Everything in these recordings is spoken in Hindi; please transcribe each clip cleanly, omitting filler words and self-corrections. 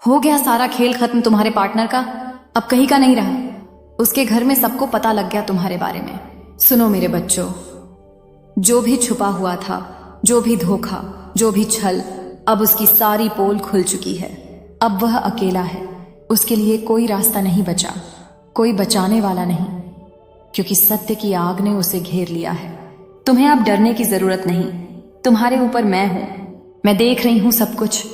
हो गया सारा खेल खत्म तुम्हारे पार्टनर का, अब कहीं का नहीं रहा। उसके घर में सबको पता लग गया तुम्हारे बारे में। सुनो मेरे बच्चों, जो भी छुपा हुआ था, जो भी धोखा, जो भी छल, अब उसकी सारी पोल खुल चुकी है। अब वह अकेला है, उसके लिए कोई रास्ता नहीं बचा, कोई बचाने वाला नहीं, क्योंकि सत्य की आग ने उसे घेर लिया है। तुम्हें अब डरने की जरूरत नहीं, तुम्हारे ऊपर मैं हूं। मैं देख रही हूं सब कुछ,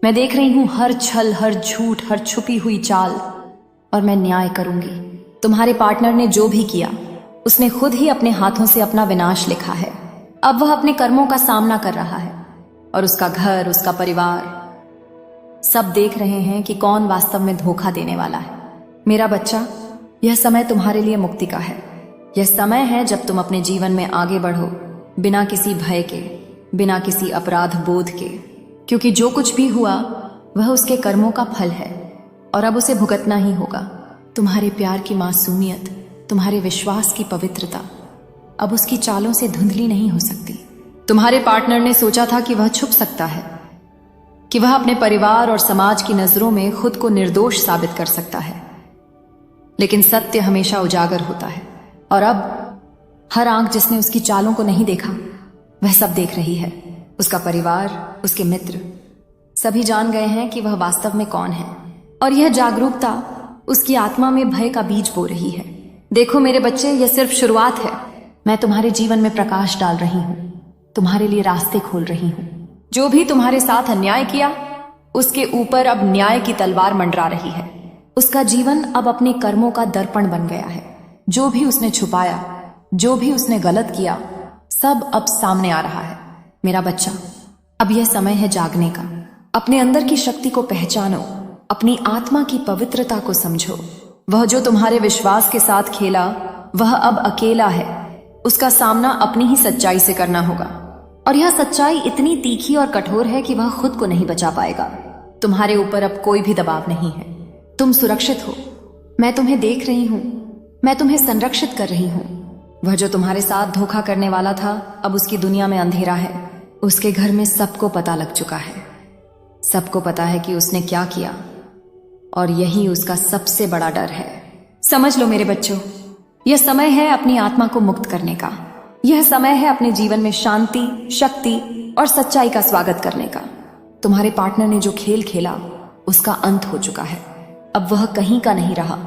मैं देख रही हूं हर छल, हर झूठ, हर छुपी हुई चाल, और मैं न्याय करूंगी। तुम्हारे पार्टनर ने जो भी किया, उसने खुद ही अपने हाथों से अपना विनाश लिखा है। अब वह अपने कर्मों का सामना कर रहा है, और उसका घर, उसका परिवार सब देख रहे हैं कि कौन वास्तव में धोखा देने वाला है। मेरा बच्चा, यह समय तुम्हारे लिए मुक्ति का है। यह समय है जब तुम अपने जीवन में आगे बढ़ो, बिना किसी भय के, बिना किसी अपराध बोध के, क्योंकि जो कुछ भी हुआ वह उसके कर्मों का फल है, और अब उसे भुगतना ही होगा। तुम्हारे प्यार की मासूमियत, तुम्हारे विश्वास की पवित्रता अब उसकी चालों से धुंधली नहीं हो सकती। तुम्हारे पार्टनर ने सोचा था कि वह छुप सकता है, कि वह अपने परिवार और समाज की नजरों में खुद को निर्दोष साबित कर सकता है, लेकिन सत्य हमेशा उजागर होता है। और अब हर आंख जिसने उसकी चालों को नहीं देखा, वह सब देख रही है। उसका परिवार, उसके मित्र, सभी जान गए हैं कि वह वास्तव में कौन है, और यह जागरूकता उसकी आत्मा में भय का बीज बो रही है। देखो मेरे बच्चे, यह सिर्फ शुरुआत है। मैं तुम्हारे जीवन में प्रकाश डाल रही हूं, तुम्हारे लिए रास्ते खोल रही हूं। जो भी तुम्हारे साथ अन्याय किया, उसके ऊपर अब न्याय की तलवार मंडरा रही है। उसका जीवन अब अपने कर्मों का दर्पण बन गया है। जो भी उसने छुपाया, जो भी उसने गलत किया, सब अब सामने आ रहा है। मेरा बच्चा, अब यह समय है जागने का। अपने अंदर की शक्ति को पहचानो, अपनी आत्मा की पवित्रता को समझो। वह जो तुम्हारे विश्वास के साथ खेला, वह अब अकेला है। उसका सामना अपनी ही सच्चाई से करना होगा, और यह सच्चाई इतनी तीखी और कठोर है कि वह खुद को नहीं बचा पाएगा। तुम्हारे ऊपर अब कोई भी दबाव नहीं है, तुम सुरक्षित हो। मैं तुम्हें देख रही हूं, मैं तुम्हें संरक्षित कर रही हूं। वह जो तुम्हारे साथ धोखा करने वाला था, अब उसकी दुनिया में अंधेरा है। उसके घर में सबको पता लग चुका है, सबको पता है कि उसने क्या किया, और यही उसका सबसे बड़ा डर है। समझ लो मेरे बच्चों, यह समय है अपनी आत्मा को मुक्त करने का। यह समय है अपने जीवन में शांति, शक्ति और सच्चाई का स्वागत करने का। तुम्हारे पार्टनर ने जो खेल खेला, उसका अंत हो चुका है। अब वह कहीं का नहीं रहा,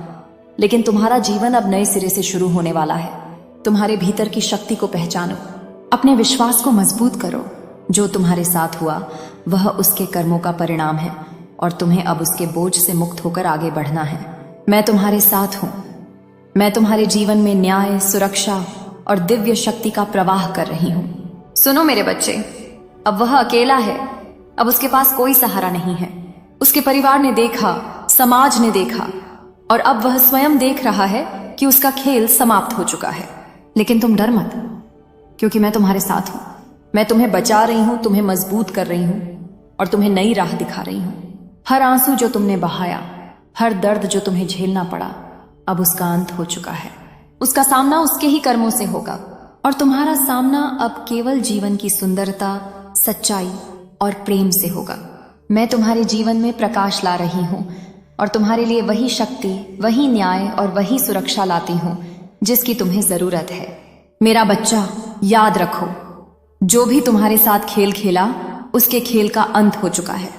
लेकिन तुम्हारा जीवन अब नए सिरे से शुरू होने वाला है। तुम्हारे भीतर की शक्ति को पहचानो, अपने विश्वास को मजबूत करो। जो तुम्हारे साथ हुआ, वह उसके कर्मों का परिणाम है, और तुम्हें अब उसके बोझ से मुक्त होकर आगे बढ़ना है। मैं तुम्हारे साथ हूं। मैं तुम्हारे जीवन में न्याय, सुरक्षा और दिव्य शक्ति का प्रवाह कर रही हूं। सुनो मेरे बच्चे, अब वह अकेला है। अब उसके पास कोई सहारा नहीं है। उसके परिवार ने देखा, समाज ने देखा, और अब वह स्वयं देख रहा है कि उसका खेल समाप्त हो चुका है। लेकिन तुम डर मत, क्योंकि मैं तुम्हारे साथ हूं। मैं तुम्हें बचा रही हूं, तुम्हें मजबूत कर रही हूं, और तुम्हें नई राह दिखा रही हूं। हर आंसू जो तुमने बहाया, हर दर्द जो तुम्हें झेलना पड़ा, अब उसका अंत हो चुका है। उसका सामना उसके ही कर्मों से होगा, और तुम्हारा सामना अब केवल जीवन की सुंदरता, सच्चाई और प्रेम से होगा। मैं तुम्हारे जीवन में प्रकाश ला रही हूं, और तुम्हारे लिए वही शक्ति, वही न्याय और वही सुरक्षा लाती हूं जिसकी तुम्हें जरूरत है। मेरा बच्चा, याद रखो, जो भी तुम्हारे साथ खेल खेला, उसके खेल का अंत हो चुका है।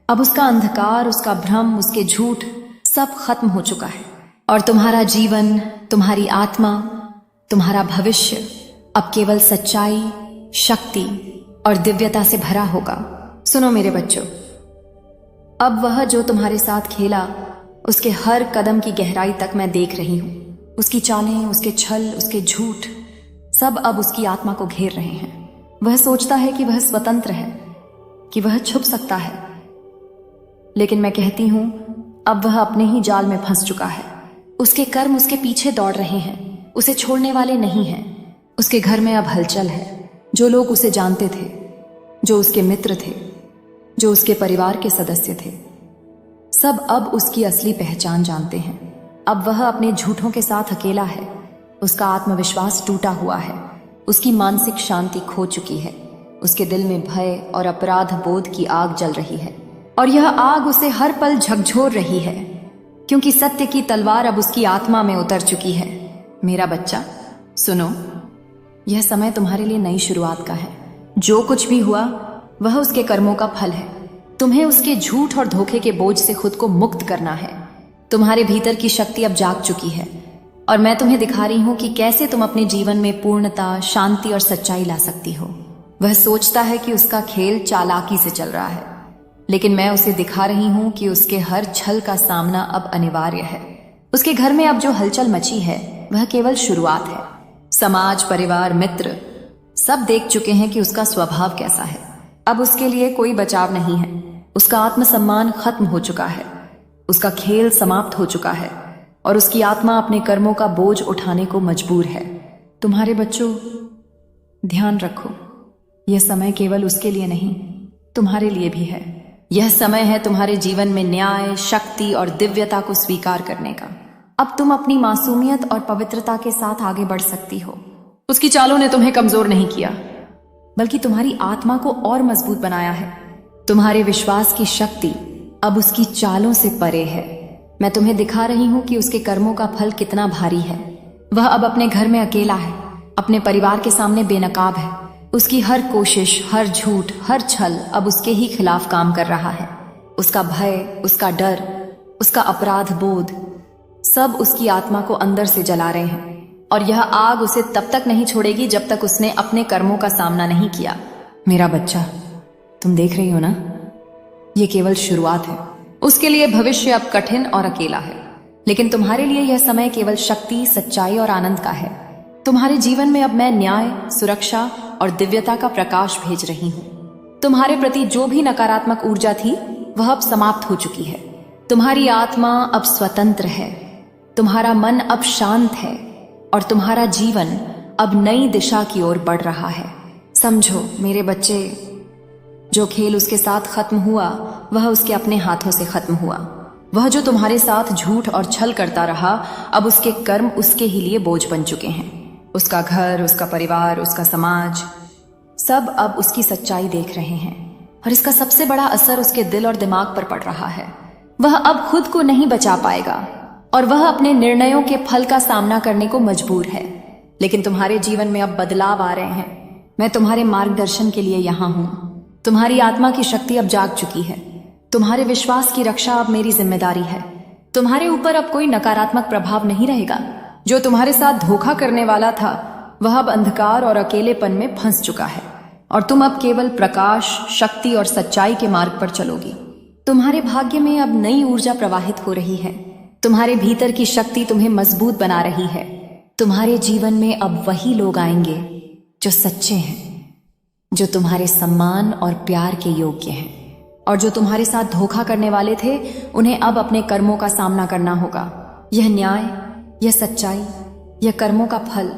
अब उसका अंधकार, उसका भ्रम, उसके झूठ सब खत्म हो चुका है, और तुम्हारा जीवन, तुम्हारी आत्मा, तुम्हारा भविष्य अब केवल सच्चाई, शक्ति और दिव्यता से भरा होगा। सुनो मेरे बच्चों, अब वह जो तुम्हारे साथ खेला, उसके हर कदम की गहराई तक मैं देख रही हूं। उसकी चालें, उसके छल, उसके झूठ सब अब उसकी आत्मा को घेर रहे हैं। वह सोचता है कि वह स्वतंत्र है, कि वह छुप सकता है, लेकिन मैं कहती हूं, अब वह अपने ही जाल में फंस चुका है। उसके कर्म उसके पीछे दौड़ रहे हैं, उसे छोड़ने वाले नहीं हैं। उसके घर में अब हलचल है। जो लोग उसे जानते थे, जो उसके मित्र थे, जो उसके परिवार के सदस्य थे, सब अब उसकी असली पहचान जानते हैं। अब वह अपने झूठों के साथ अकेला है। उसका आत्मविश्वास टूटा हुआ है, उसकी मानसिक शांति खो चुकी है, उसके दिल में भय और अपराध बोध की आग जल रही है। और यह आग उसे हर पल झकझोर रही है, क्योंकि सत्य की तलवार अब उसकी आत्मा में उतर चुकी है। मेरा बच्चा, सुनो, यह समय तुम्हारे लिए नई शुरुआत का है। जो कुछ भी हुआ वह उसके कर्मों का फल है। तुम्हें उसके झूठ और धोखे के बोझ से खुद को मुक्त करना है। तुम्हारे भीतर की शक्ति अब जाग चुकी है और मैं तुम्हें दिखा रही हूं कि कैसे तुम अपने जीवन में पूर्णता, शांति और सच्चाई ला सकती हो। वह सोचता है कि उसका खेल चालाकी से चल रहा है, लेकिन मैं उसे दिखा रही हूं कि उसके हर छल का सामना अब अनिवार्य है। उसके घर में अब जो हलचल मची है वह केवल शुरुआत है। समाज, परिवार, मित्र सब देख चुके हैं कि उसका स्वभाव कैसा है। अब उसके लिए कोई बचाव नहीं है। उसका आत्मसम्मान खत्म हो चुका है, उसका खेल समाप्त हो चुका है और उसकी आत्मा अपने कर्मों का बोझ उठाने को मजबूर है। तुम्हारे बच्चों, ध्यान रखो, यह समय केवल उसके लिए नहीं, तुम्हारे लिए भी है। यह समय है तुम्हारे जीवन में न्याय, शक्ति और दिव्यता को स्वीकार करने का। अब तुम अपनी मासूमियत और पवित्रता के साथ आगे बढ़ सकती हो। उसकी चालों ने तुम्हें कमजोर नहीं किया, बल्कि तुम्हारी आत्मा को और मजबूत बनाया है। तुम्हारे विश्वास की शक्ति अब उसकी चालों से परे है। मैं तुम्हें दिखा रही हूं कि उसके कर्मों का फल कितना भारी है। वह अब अपने घर में अकेला है, अपने परिवार के सामने बेनकाब है। उसकी हर कोशिश, हर झूठ, हर छल अब उसके ही खिलाफ काम कर रहा है। उसका भय, उसका डर, उसका अपराध बोध सब उसकी आत्मा को अंदर से जला रहे हैं और यह आग उसे तब तक नहीं छोड़ेगी जब तक उसने अपने कर्मों का सामना नहीं किया। मेरा बच्चा, तुम देख रही हो ना, यह केवल शुरुआत है। उसके लिए भविष्य अब कठिन और अकेला है, लेकिन तुम्हारे लिए यह समय केवल शक्ति, सच्चाई और आनंद का है। तुम्हारे जीवन में अब मैं न्याय, सुरक्षा और दिव्यता का प्रकाश भेज रही हूं। तुम्हारे प्रति जो भी नकारात्मक ऊर्जा थी वह अब समाप्त हो चुकी है। तुम्हारी आत्मा अब स्वतंत्र है, तुम्हारा मन अब शांत है और तुम्हारा जीवन अब नई दिशा की ओर बढ़ रहा है। समझो मेरे बच्चे, जो खेल उसके साथ खत्म हुआ वह उसके अपने हाथों से खत्म हुआ। वह जो तुम्हारे साथ झूठ और छल करता रहा, अब उसके कर्म उसके ही लिए बोझ बन चुके हैं। उसका घर, उसका परिवार, उसका समाज सब अब उसकी सच्चाई देख रहे हैं और इसका सबसे बड़ा असर उसके दिल और दिमाग पर पड़ रहा है। वह अब खुद को नहीं बचा पाएगा और वह अपने निर्णयों के फल का सामना करने को मजबूर है। लेकिन तुम्हारे जीवन में अब बदलाव आ रहे हैं। मैं तुम्हारे मार्गदर्शन के लिए यहाँ हूं। तुम्हारी आत्मा की शक्ति अब जाग चुकी है। तुम्हारे विश्वास की रक्षा अब मेरी जिम्मेदारी है। तुम्हारे ऊपर अब कोई नकारात्मक प्रभाव नहीं रहेगा। जो तुम्हारे साथ धोखा करने वाला था वह अब अंधकार और अकेलेपन में फंस चुका है और तुम अब केवल प्रकाश, शक्ति और सच्चाई के मार्ग पर चलोगी। तुम्हारे भाग्य में अब नई ऊर्जा प्रवाहित हो रही है। तुम्हारे भीतर की शक्ति तुम्हें मजबूत बना रही है। तुम्हारे जीवन में अब वही लोग आएंगे जो सच्चे हैं, जो तुम्हारे सम्मान और प्यार के योग्य हैं, और जो तुम्हारे साथ धोखा करने वाले थे उन्हें अब अपने कर्मों का सामना करना होगा। यह न्याय, यह सच्चाई, यह कर्मों का फल,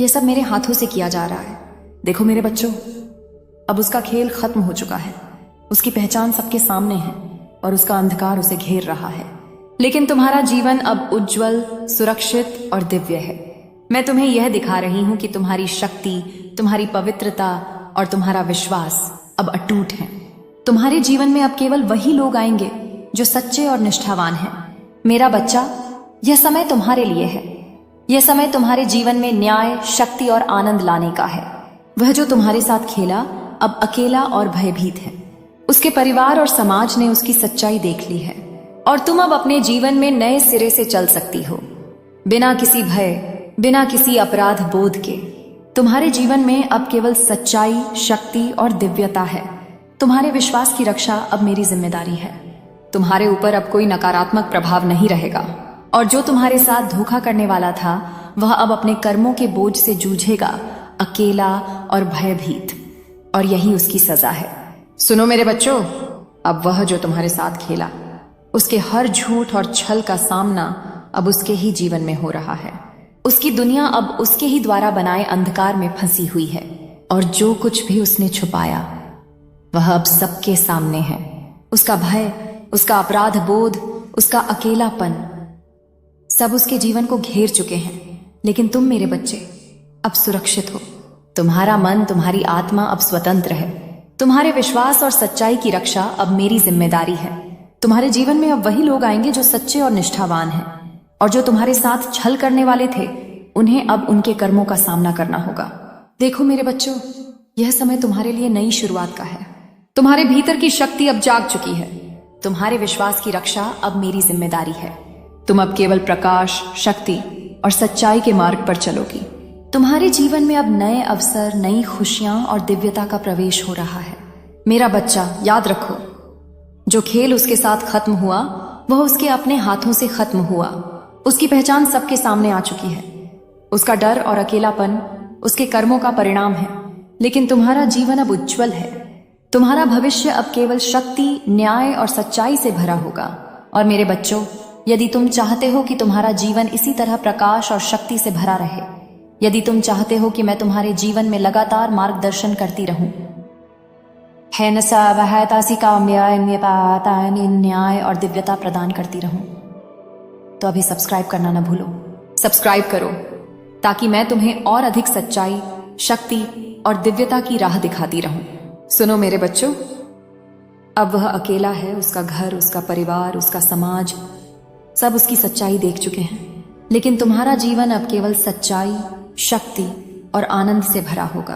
यह सब मेरे हाथों से किया जा रहा है। देखो मेरे बच्चों, अब उसका खेल खत्म हो चुका है। उसकी पहचान सबके सामने है और उसका अंधकार उसे घेर रहा है। लेकिन तुम्हारा जीवन अब उज्जवल, सुरक्षित और दिव्य है। मैं तुम्हें यह दिखा रही हूं कि तुम्हारी शक्ति, तुम्हारी पवित्रता और तुम्हारा विश्वास अब अटूट है। तुम्हारे जीवन में अब केवल वही लोग आएंगे जो सच्चे और निष्ठावान हैं। मेरा बच्चा, यह समय तुम्हारे लिए है। यह समय तुम्हारे जीवन में न्याय, शक्ति और आनंद लाने का है। वह जो तुम्हारे साथ खेला अब अकेला और भयभीत है। उसके परिवार और समाज ने उसकी सच्चाई देख ली है और तुम अब अपने जीवन में नए सिरे से चल सकती हो, बिना किसी भय, बिना किसी अपराध बोध के। तुम्हारे जीवन में अब केवल सच्चाई, शक्ति और दिव्यता है। तुम्हारे विश्वास की रक्षा अब मेरी जिम्मेदारी है। तुम्हारे ऊपर अब कोई नकारात्मक प्रभाव नहीं रहेगा और जो तुम्हारे साथ धोखा करने वाला था वह अब अपने कर्मों के बोझ से जूझेगा, अकेला और भयभीत, और यही उसकी सजा है। सुनो मेरे बच्चों, अब वह जो तुम्हारे साथ खेला, उसके हर झूठ और छल का सामना अब उसके ही जीवन में हो रहा है। उसकी दुनिया अब उसके ही द्वारा बनाए अंधकार में फंसी हुई है और जो कुछ भी उसने छुपाया वह अब सबके सामने है। उसका भय, उसका अपराध बोध, उसका अकेलापन सब उसके जीवन को घेर चुके हैं। लेकिन तुम मेरे बच्चे अब सुरक्षित हो। तुम्हारा मन, तुम्हारी आत्मा अब स्वतंत्र है। तुम्हारे विश्वास और सच्चाई की रक्षा अब मेरी जिम्मेदारी है। तुम्हारे जीवन में अब वही लोग आएंगे जो सच्चे और निष्ठावान हैं, और जो तुम्हारे साथ छल करने वाले थे उन्हें अब उनके कर्मों का सामना करना होगा। देखो मेरे बच्चों, यह समय तुम्हारे लिए नई शुरुआत का है। तुम्हारे भीतर की शक्ति अब जाग चुकी है। तुम्हारे विश्वास की रक्षा अब मेरी जिम्मेदारी है। तुम अब केवल प्रकाश, शक्ति और सच्चाई के मार्ग पर चलोगी। तुम्हारे जीवन में अब नए अवसर, नई खुशियां और दिव्यता का प्रवेश हो रहा है। मेरा बच्चा, याद रखो, जो खेल उसके साथ खत्म हुआ वह उसके अपने हाथों से खत्म हुआ। उसकी पहचान सबके सामने आ चुकी है। उसका डर और अकेलापन उसके कर्मों का परिणाम है। लेकिन तुम्हारा जीवन अब उज्जवल है। तुम्हारा भविष्य अब केवल शक्ति, न्याय और सच्चाई से भरा होगा। और मेरे बच्चों, यदि तुम चाहते हो कि तुम्हारा जीवन इसी तरह प्रकाश और शक्ति से भरा रहे, यदि तुम चाहते हो कि मैं तुम्हारे जीवन में लगातार मार्गदर्शन करती रहूं, न्याय और दिव्यता प्रदान करती रहूं, तो अभी सब्सक्राइब करना ना भूलो। सब्सक्राइब करो ताकि मैं तुम्हें और अधिक सच्चाई, शक्ति और दिव्यता की राह दिखाती रहूं। सुनो मेरे बच्चों, अब वह अकेला है। उसका घर, उसका परिवार, उसका समाज सब उसकी सच्चाई देख चुके हैं। लेकिन तुम्हारा जीवन अब केवल सच्चाई, शक्ति और आनंद से भरा होगा।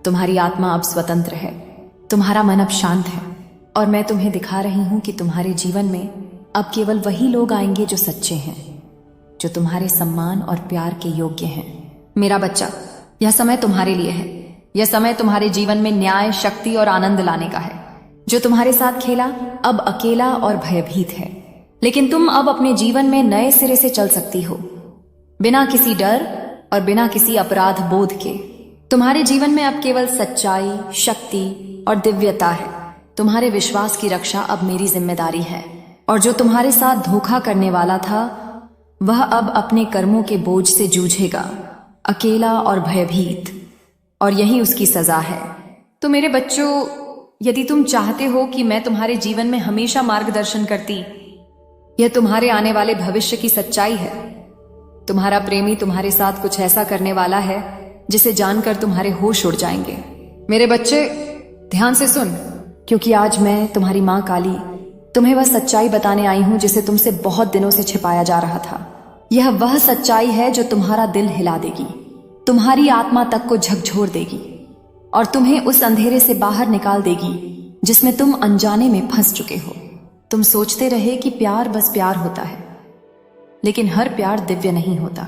तुम्हारी आत्मा अब स्वतंत्र है। तुम्हारा मन अब शांत है। और मैं तुम्हें दिखा रही हूं कि तुम्हारे जीवन में अब केवल वही लोग आएंगे जो सच्चे हैं, जो तुम्हारे सम्मान और प्यार के योग्य हैं। मेरा बच्चा, यह समय तुम्हारे लिए है। यह समय तुम्हारे जीवन में न्याय, शक्ति और आनंद लाने का है। जो तुम्हारे साथ खेला अब अकेला और भयभीत है। लेकिन तुम अब अपने जीवन में नए सिरे से चल सकती हो, बिना किसी डर और बिना किसी अपराध बोध के। तुम्हारे जीवन में अब केवल सच्चाई, शक्ति और दिव्यता है। तुम्हारे विश्वास की रक्षा अब मेरी जिम्मेदारी है। और जो तुम्हारे साथ धोखा करने वाला था वह अब अपने कर्मों के बोझ से जूझेगा, अकेला और भयभीत, और यही उसकी सजा है। तो मेरे बच्चों, यदि तुम चाहते हो कि मैं तुम्हारे जीवन में हमेशा मार्गदर्शन करती, यह तुम्हारे आने वाले भविष्य की सच्चाई है। तुम्हारा प्रेमी तुम्हारे साथ कुछ ऐसा करने वाला है जिसे जानकर तुम्हारे होश उड़ जाएंगे। मेरे बच्चे, ध्यान से सुन, क्योंकि आज मैं, तुम्हारी मां काली, तुम्हें वह सच्चाई बताने आई हूं जिसे तुमसे बहुत दिनों से छिपाया जा रहा था। यह वह सच्चाई है जो तुम्हारा दिल हिला देगी, तुम्हारी आत्मा तक को झकझोर देगी और तुम्हें उस अंधेरे से बाहर निकाल देगी जिसमें तुम अनजाने में फंस चुके हो। तुम सोचते रहे कि प्यार बस प्यार होता है, लेकिन हर प्यार दिव्य नहीं होता।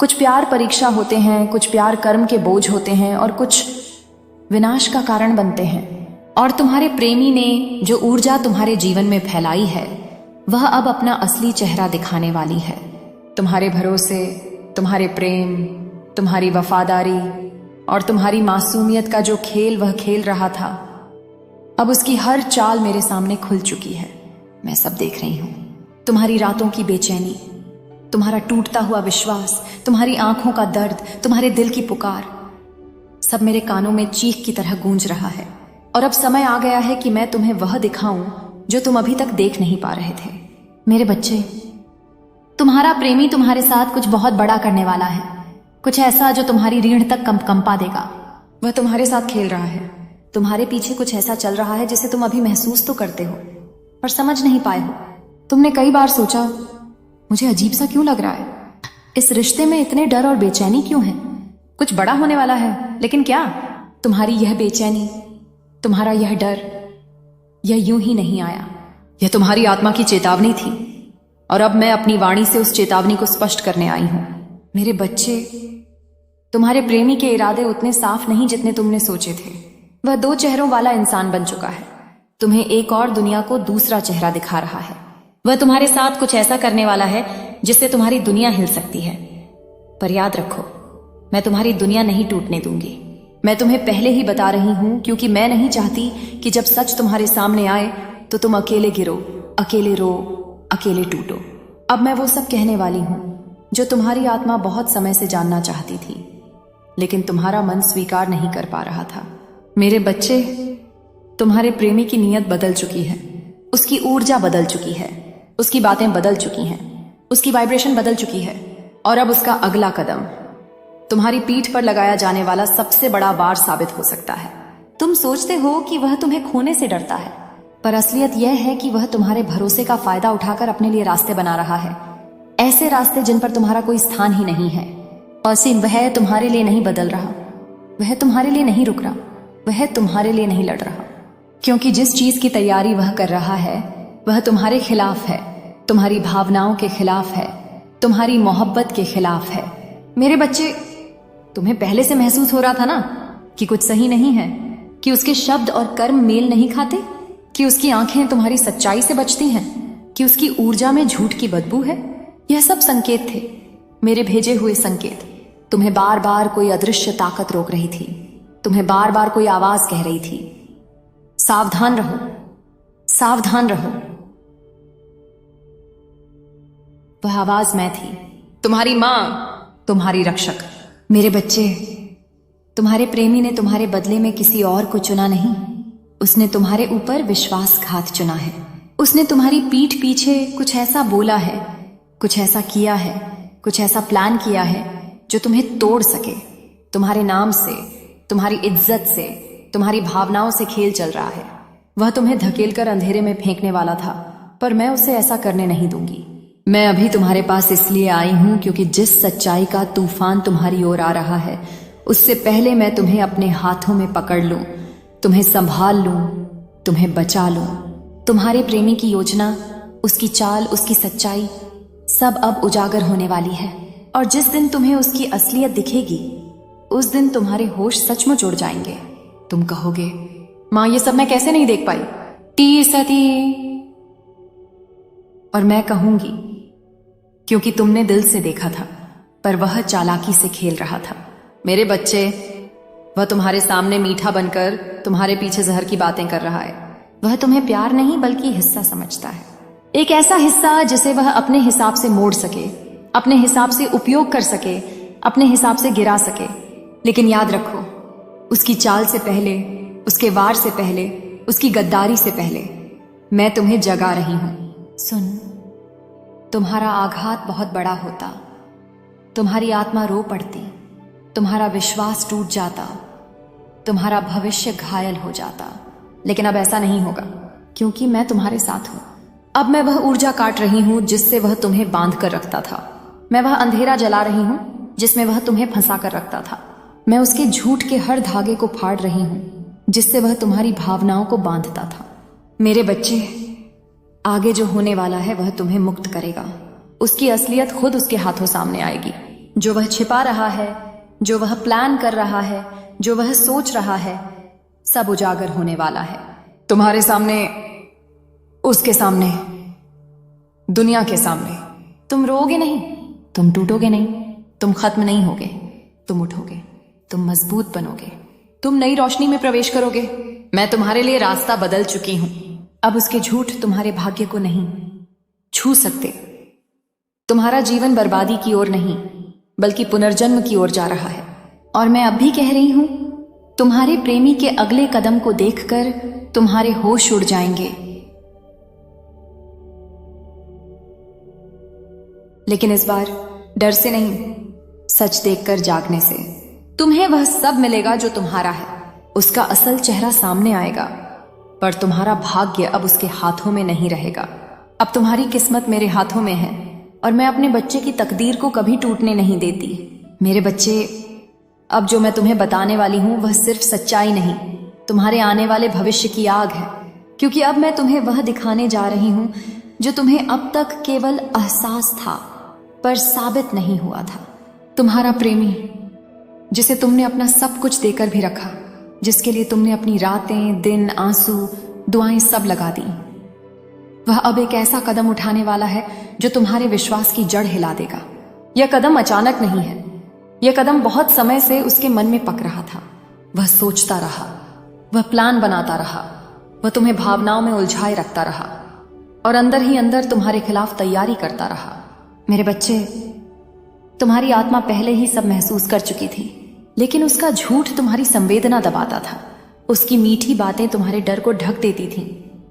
कुछ प्यार परीक्षा होते हैं, कुछ प्यार कर्म के बोझ होते हैं और कुछ विनाश का कारण बनते हैं। और तुम्हारे प्रेमी ने जो ऊर्जा तुम्हारे जीवन में फैलाई है वह अब अपना असली चेहरा दिखाने वाली है। तुम्हारे भरोसे, तुम्हारे प्रेम, तुम्हारी वफादारी और तुम्हारी मासूमियत का जो खेल वह खेल रहा था, अब उसकी हर चाल मेरे सामने खुल चुकी है। मैं सब देख रही हूं। तुम्हारी रातों की बेचैनी, तुम्हारा टूटता हुआ विश्वास, तुम्हारी आंखों का दर्द, तुम्हारे दिल की पुकार, सब मेरे कानों में चीख की तरह गूंज रहा है। और अब समय आ गया है कि मैं तुम्हें वह दिखाऊं जो तुम अभी तक देख नहीं पा रहे थे। मेरे बच्चे, तुम्हारा प्रेमी तुम्हारे साथ कुछ बहुत बड़ा करने वाला है, कुछ ऐसा जो तुम्हारी रीढ़ तक कंपा देगा। वह तुम्हारे साथ खेल रहा है। तुम्हारे पीछे कुछ ऐसा चल रहा है जिसे तुम अभी महसूस तो करते हो पर समझ नहीं पाए हो। तुमने कई बार सोचा, मुझे अजीब सा क्यों लग रहा है, इस रिश्ते में इतने डर और बेचैनी क्यों है, कुछ बड़ा होने वाला है। लेकिन क्या तुम्हारी यह बेचैनी, तुम्हारा यह डर, यह यूं ही नहीं आया। यह तुम्हारी आत्मा की चेतावनी थी और अब मैं अपनी वाणी से उस चेतावनी को स्पष्ट करने आई हूं। मेरे बच्चे, तुम्हारे प्रेमी के इरादे उतने साफ नहीं जितने तुमने सोचे थे। वह 2 चेहरों वाला इंसान बन चुका है। तुम्हें एक और दुनिया को दूसरा चेहरा दिखा रहा है। वह तुम्हारे साथ कुछ ऐसा करने वाला है जिससे तुम्हारी दुनिया हिल सकती है। पर याद रखो, मैं तुम्हारी दुनिया नहीं टूटने दूंगी। मैं तुम्हें पहले ही बता रही हूं क्योंकि मैं नहीं चाहती कि जब सच तुम्हारे सामने आए तो तुम अकेले गिरो, अकेले रो, अकेले टूटो। अब मैं वो सब कहने वाली हूं जो तुम्हारी आत्मा बहुत समय से जानना चाहती थी, लेकिन तुम्हारा मन स्वीकार नहीं कर पा रहा था। मेरे बच्चे, तुम्हारे प्रेमी की नीयत बदल चुकी है, उसकी ऊर्जा बदल चुकी है, उसकी बातें बदल चुकी हैं, उसकी वाइब्रेशन बदल चुकी है। और अब उसका अगला कदम तुम्हारी पीठ पर लगाया जाने वाला सबसे बड़ा वार साबित हो सकता है। तुम सोचते हो कि वह तुम्हें खोने से डरता है, पर असलियत यह है कि वह तुम्हारे भरोसे का फायदा उठाकर अपने लिए रास्ते बना रहा है, ऐसे रास्ते जिन पर तुम्हारा कोई स्थान ही नहीं है। और वह तुम्हारे लिए नहीं बदल रहा, वह तुम्हारे लिए नहीं रुक रहा, वह तुम्हारे लिए नहीं लड़ रहा, क्योंकि जिस चीज की तैयारी वह कर रहा है वह तुम्हारे खिलाफ है, तुम्हारी भावनाओं के खिलाफ है, तुम्हारी मोहब्बत के खिलाफ है। मेरे बच्चे, तुम्हें पहले से महसूस हो रहा था ना कि कुछ सही नहीं है, कि उसके शब्द और कर्म मेल नहीं खाते, कि उसकी आंखें तुम्हारी सच्चाई से बचती हैं, कि उसकी ऊर्जा में झूठ की बदबू है। यह सब संकेत थे, मेरे भेजे हुए संकेत। तुम्हें बार बार कोई अदृश्य ताकत रोक रही थी, तुम्हें बार बार कोई आवाज कह रही थी, सावधान रहो, सावधान रहो। वह आवाज मैं थी, तुम्हारी मां, तुम्हारी रक्षक। मेरे बच्चे, तुम्हारे प्रेमी ने तुम्हारे बदले में किसी और को चुना नहीं, उसने तुम्हारे ऊपर विश्वासघात चुना है। उसने तुम्हारी पीठ पीछे कुछ ऐसा बोला है, कुछ ऐसा किया है, कुछ ऐसा प्लान किया है जो तुम्हें तोड़ सके। तुम्हारे नाम से, तुम्हारी इज्जत से, तुम्हारी भावनाओं से खेल चल रहा है। वह तुम्हें धकेलकर अंधेरे में फेंकने वाला था, पर मैं उसे ऐसा करने नहीं दूंगी। मैं अभी तुम्हारे पास इसलिए आई हूं क्योंकि जिस सच्चाई का तूफान तुम्हारी ओर आ रहा है, उससे पहले मैं तुम्हें अपने हाथों में पकड़ लूं, तुम्हें संभाल लूं, तुम्हें बचा लूं। तुम्हारे प्रेमी की योजना, उसकी चाल, उसकी सच्चाई सब अब उजागर होने वाली है। और जिस दिन तुम्हें उसकी असलियत दिखेगी, उस दिन तुम्हारे होश सचमुच उड़ जाएंगे। तुम कहोगे, मां ये सब मैं कैसे नहीं देख पाई, टी सती। और मैं कहूंगी, क्योंकि तुमने दिल से देखा था, पर वह चालाकी से खेल रहा था। मेरे बच्चे, वह तुम्हारे सामने मीठा बनकर तुम्हारे पीछे जहर की बातें कर रहा है। वह तुम्हें प्यार नहीं बल्कि हिस्सा समझता है, एक ऐसा हिस्सा जिसे वह अपने हिसाब से मोड़ सके, अपने हिसाब से उपयोग कर सके, अपने हिसाब से गिरा सके। लेकिन याद रखो, उसकी चाल से पहले, उसके वार से पहले, उसकी गद्दारी से पहले मैं तुम्हें जगा रही हूं। सुन, तुम्हारा आघात बहुत बड़ा होता, तुम्हारी आत्मा रो पड़ती, तुम्हारा विश्वास टूट जाता, तुम्हारा भविष्य घायल हो जाता। लेकिन अब ऐसा नहीं होगा, क्योंकि मैं तुम्हारे साथ हूं। अब मैं वह ऊर्जा काट रही हूं जिससे वह तुम्हें बांध कर रखता था। मैं वह अंधेरा जला रही हूं जिसमें वह तुम्हें फंसा कर रखता था। मैं उसके झूठ के हर धागे को फाड़ रही हूं जिससे वह तुम्हारी भावनाओं को बांधता था। मेरे बच्चे, आगे जो होने वाला है वह तुम्हें मुक्त करेगा। उसकी असलियत खुद उसके हाथों सामने आएगी। जो वह छिपा रहा है, जो वह प्लान कर रहा है, जो वह सोच रहा है, सब उजागर होने वाला है। तुम्हारे सामने, उसके सामने, दुनिया के सामने। तुम रोओगे नहीं, तुम टूटोगे नहीं, तुम खत्म नहीं होगे, तुम उठोगे, तुम मजबूत बनोगे, तुम नई रोशनी में प्रवेश करोगे। मैं तुम्हारे लिए रास्ता बदल चुकी हूं। अब उसके झूठ तुम्हारे भाग्य को नहीं छू सकते। तुम्हारा जीवन बर्बादी की ओर नहीं, बल्कि पुनर्जन्म की ओर जा रहा है। और मैं अब भी कह रही हूं, तुम्हारे प्रेमी के अगले कदम को देखकर तुम्हारे होश उड़ जाएंगे। लेकिन इस बार डर से नहीं, सच देखकर जागने से। तुम्हें वह सब मिलेगा जो तुम्हारा है, उसका असल चेहरा सामने आएगा, पर तुम्हारा भाग्य अब उसके हाथों में नहीं रहेगा। अब तुम्हारी किस्मत मेरे हाथों में है और मैं अपने बच्चे की तकदीर को कभी टूटने नहीं देती। मेरे बच्चे, अब जो मैं तुम्हें बताने वाली हूं वह सिर्फ सच्चाई नहीं, तुम्हारे आने वाले भविष्य की आग है। क्योंकि अब मैं तुम्हें वह दिखाने जा रही हूं जो तुम्हें अब तक केवल एहसास था पर साबित नहीं हुआ था। तुम्हारा प्रेमी, जिसे तुमने अपना सब कुछ देकर भी रखा, जिसके लिए तुमने अपनी रातें, दिन, आंसू, दुआएं सब लगा दी, वह अब एक ऐसा कदम उठाने वाला है जो तुम्हारे विश्वास की जड़ हिला देगा। यह कदम अचानक नहीं है, यह कदम बहुत समय से उसके मन में पक रहा था। वह सोचता रहा, वह प्लान बनाता रहा, वह तुम्हें भावनाओं में उलझाए रखता रहा और अंदर ही अंदर तुम्हारे खिलाफ तैयारी करता रहा। मेरे बच्चे, तुम्हारी आत्मा पहले ही सब महसूस कर चुकी थी, लेकिन उसका झूठ तुम्हारी संवेदना दबाता था। उसकी मीठी बातें तुम्हारे डर को ढक देती थीं।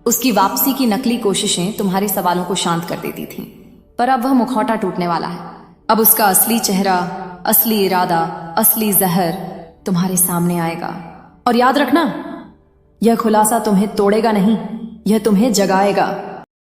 उसकी वापसी की नकली कोशिशें तुम्हारे सवालों को शांत कर देती थीं। पर अब वह मुखौटा टूटने वाला है। अब उसका असली चेहरा, असली इरादा, असली जहर तुम्हारे सामने आएगा। और याद रखना, यह खुलासा तुम्हें तोड़ेगा नहीं, यह तुम्हें जगाएगा।